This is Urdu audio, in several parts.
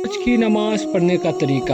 معراج کی نماز پڑھنے کا طریقہ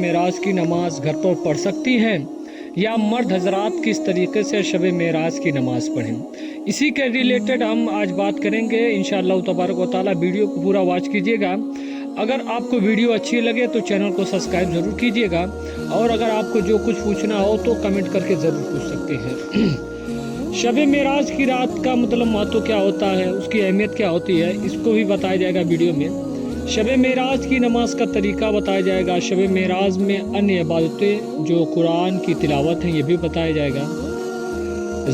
معراج کی نماز گھر پر پڑھ سکتی ہیں یا مرد حضرات کس طریقے سے شب معراج کی نماز پڑھیں؟ اسی کے ریلیٹڈ ہم آج بات کریں گے انشاءاللہ تبارک و تعالی۔ ویڈیو کو پورا واچ کیجیے گا۔ اگر آپ کو ویڈیو اچھی لگے تو چینل کو سبسکرائب ضرور کیجیے گا، اور اگر آپ کو جو کچھ پوچھنا ہو تو کمنٹ کر کے ضرور پوچھ سکتے ہیں۔ شب معراج کی رات کا مطلب مہتو کیا ہوتا ہے، اس کی اہمیت کیا ہوتی ہے، اس کو بھی بتایا جائے گا ویڈیو میں۔ شب معراج کی نماز کا طریقہ بتایا جائے گا۔ شب معراج میں انیہ عبادتیں جو قرآن کی تلاوت ہیں یہ بھی بتایا جائے گا۔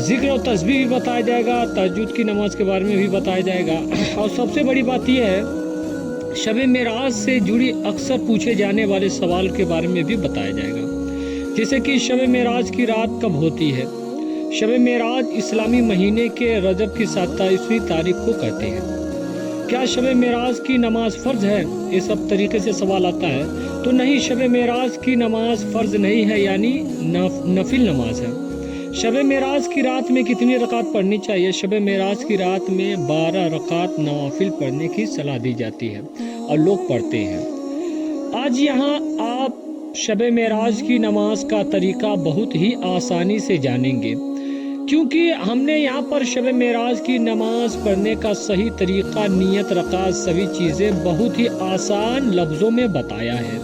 ذکر و تسبیح بھی بتایا جائے گا۔ تہجد کی نماز کے بارے میں بھی بتایا جائے گا۔ اور سب سے بڑی بات یہ ہے، شب معراج سے جڑی اکثر پوچھے جانے والے سوال کے بارے میں بھی بتایا جائے گا، جیسے کہ شب معراج کی رات کب ہوتی ہے۔ شب معراج اسلامی مہینے کے رجب کی 27ویں تاریخ کو کہتے ہیں۔ کیا شب معراج کی نماز فرض ہے؟ یہ سب طریقے سے سوال آتا ہے تو نہیں، شب معراج کی نماز فرض نہیں ہے، یعنی نفل نماز ہے۔ شب معراج کی رات میں کتنی رکعت پڑھنی چاہیے؟ شب معراج کی رات میں 12 رکعت نوافل پڑھنے کی صلاح دی جاتی ہے اور لوگ پڑھتے ہیں۔ آج یہاں آپ شب معراج کی نماز کا طریقہ بہت ہی آسانی سے جانیں گے، کیونکہ ہم نے یہاں پر شب معراج کی نماز پڑھنے کا صحیح طریقہ، نیت، رکعت، سبھی چیزیں بہت ہی آسان لفظوں میں بتایا ہے۔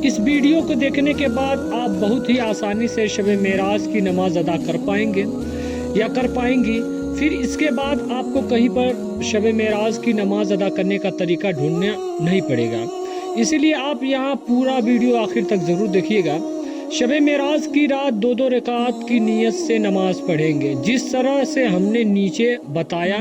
اس ویڈیو کو دیکھنے کے بعد آپ بہت ہی آسانی سے شب معراج کی نماز ادا کر پائیں گے یا کر پائیں گی۔ پھر اس کے بعد آپ کو کہیں پر شب معراج کی نماز ادا کرنے کا طریقہ ڈھونڈنا نہیں پڑے گا۔ اسی لیے آپ یہاں پورا ویڈیو آخر تک ضرور دیکھیے گا۔ شب معراج کی رات 2 رکعت کی نیت سے نماز پڑھیں گے، جس طرح سے ہم نے نیچے بتایا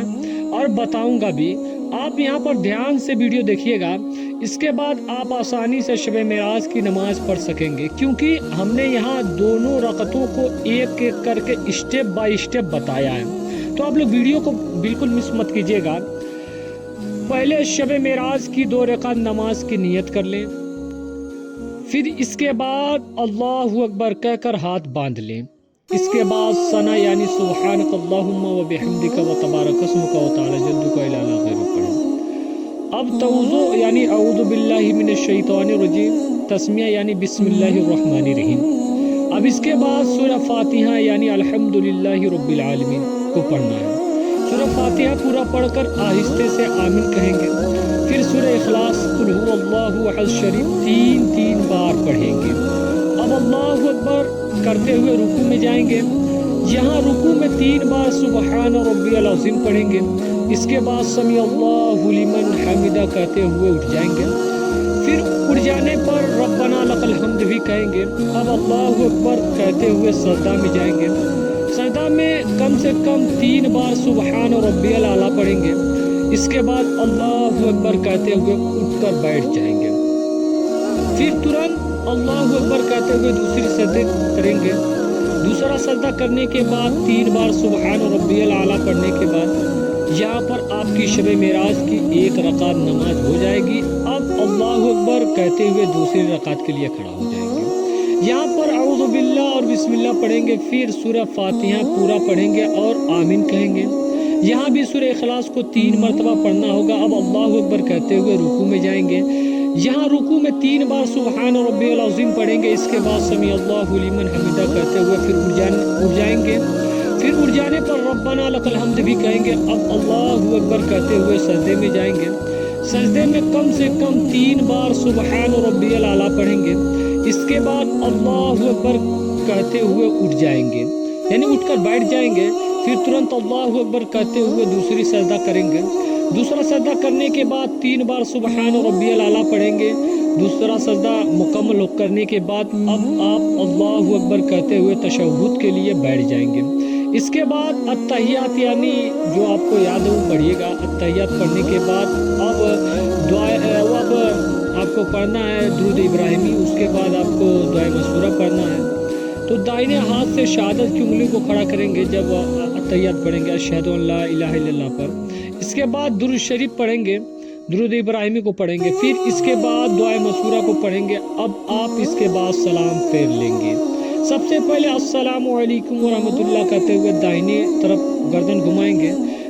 اور بتاؤں گا بھی۔ آپ یہاں پر دھیان سے ویڈیو دیکھیے گا، اس کے بعد آپ آسانی سے شب معراج کی نماز پڑھ سکیں گے، کیونکہ ہم نے یہاں دونوں رکعتوں کو ایک ایک کر کے اسٹیپ بائی اسٹیپ بتایا ہے۔ تو آپ لوگ ویڈیو کو بالکل مس مت کیجیے گا۔ پہلے شب معراج کی 2 رکعت نماز کی نیت کر لیں، پھر اس کے بعد اللہ اکبر کہہ کر ہاتھ باندھ لیں۔ اس کے بعد ثنا یعنی سبحانک اللہم و بحمدک و تبارک اسمک و تعالی جدک الی لا غیرک پڑھیں۔ اب توضو یعنی اعوذ باللہ من الشیطان الرجیم، تسمیہ یعنی بسم اللہ الرحمن الرحیم۔ اب اس کے بعد سورہ فاتحہ یعنی الحمدللہ رب العالمین کو پڑھنا ہے۔ سورہ فاتحہ پورا پڑھ کر آہستہ سے آمین کہیں گے۔ پھر سورہ اخلاص قل هو اللہ احد شریف 3 بار پڑھیں گے۔ اب اللہ اکبر کرتے ہوئے رکوع میں جائیں گے۔ یہاں رکوع میں 3 بار سبحان ربی العظیم پڑھیں گے۔ اس کے بعد سمیع اللہ لمن حمدہ کہتے ہوئے اٹھ جائیں گے۔ پھر اٹھ جانے پر ربنا لک الحمد بھی کہیں گے۔ اب اللہ اکبر کہتے ہوئے سجدہ میں جائیں گے۔ سجدہ میں کم سے کم 3 بار سبحان ربی الاعلیٰ پڑھیں گے۔ اس کے بعد اللہ اکبر کہتے ہوئے اٹھ کر بیٹھ جائیں گے۔ پھر ترنت اللہ اکبر کہتے ہوئے دوسری سجدے کریں گے۔ دوسرا سجدہ کرنے کے بعد 3 بار سبحان ربی الاعلیٰ پڑھنے کے بعد یہاں پر آپ کی شب معراج کی 1 رکعت نماز ہو جائے گی۔ اب اللہ اکبر کہتے ہوئے دوسری رکعت کے لیے کھڑا ہو جائیں گے۔ یہاں پر اعوذ باللہ اور بسم اللہ پڑھیں گے، پھر سورہ فاتحہ پورا پڑھیں گے اور آمین کہیں گے۔ یہاں بھی سورہ اخلاص کو 3 مرتبہ پڑھنا ہوگا۔ اب اللہ اکبر کہتے ہوئے رکوع میں جائیں گے۔ یہاں رکوع میں 3 بار سبحان ربی العظیم پڑھیں گے۔ اس کے بعد سمیع اللہ لمن حمدہ کہتے ہوئے پھر اٹھ جائیں گے۔ پھر اٹھ جانے پر ربنا لک الحمد بھی کہیں گے۔ اب اللہ اکبر کہتے ہوئے سجدے میں جائیں گے۔ سجدے میں کم سے کم 3 بار سبحان ربی الاعلیٰ پڑھیں گے۔ اس کے بعد اللہ اکبر کہتے ہوئے اٹھ جائیں گے، یعنی اٹھ کر بیٹھ جائیں گے۔ پھر ترنت اللہ اکبر کہتے ہوئے دوسری سجدہ کریں گے۔ دوسرا سجدہ کرنے کے بعد 3 بار سبحان ربی الاعلیٰ پڑھیں گے۔ دوسرا سجدہ مکمل کرنے کے بعد اب آپ اللہ اکبر کہتے ہوئے تشہد کے لیے بیٹھ جائیں گے۔ اس کے بعد التحیات یعنی جو آپ کو یاد ہے وہ پڑھیے گا۔ التحیات پڑھنے کے بعد اب اب آپ کو پڑھنا ہے درود ابراہیمی۔ اس کے بعد آپ کو دعائے مسورہ پڑھنا ہے۔ تو دائنے ہاتھ سے شہادت کی انگلی کو کھڑا کریں گے جب التحیات پڑھیں گے، اشہد ان لا الہ الا اللہ پر۔ اس کے بعد درود شریف پڑھیں گے، درود ابراہیمی کو پڑھیں گے، پھر اس کے بعد دعائے مسورہ کو پڑھیں گے۔ اب آپ اس کے بعد سلام پھیر لیں گے۔ سب سے پہلے السلام علیکم ورحمۃ اللہ کہتے ہوئے داہنی طرف گردن گھمائیں گے،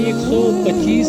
125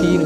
3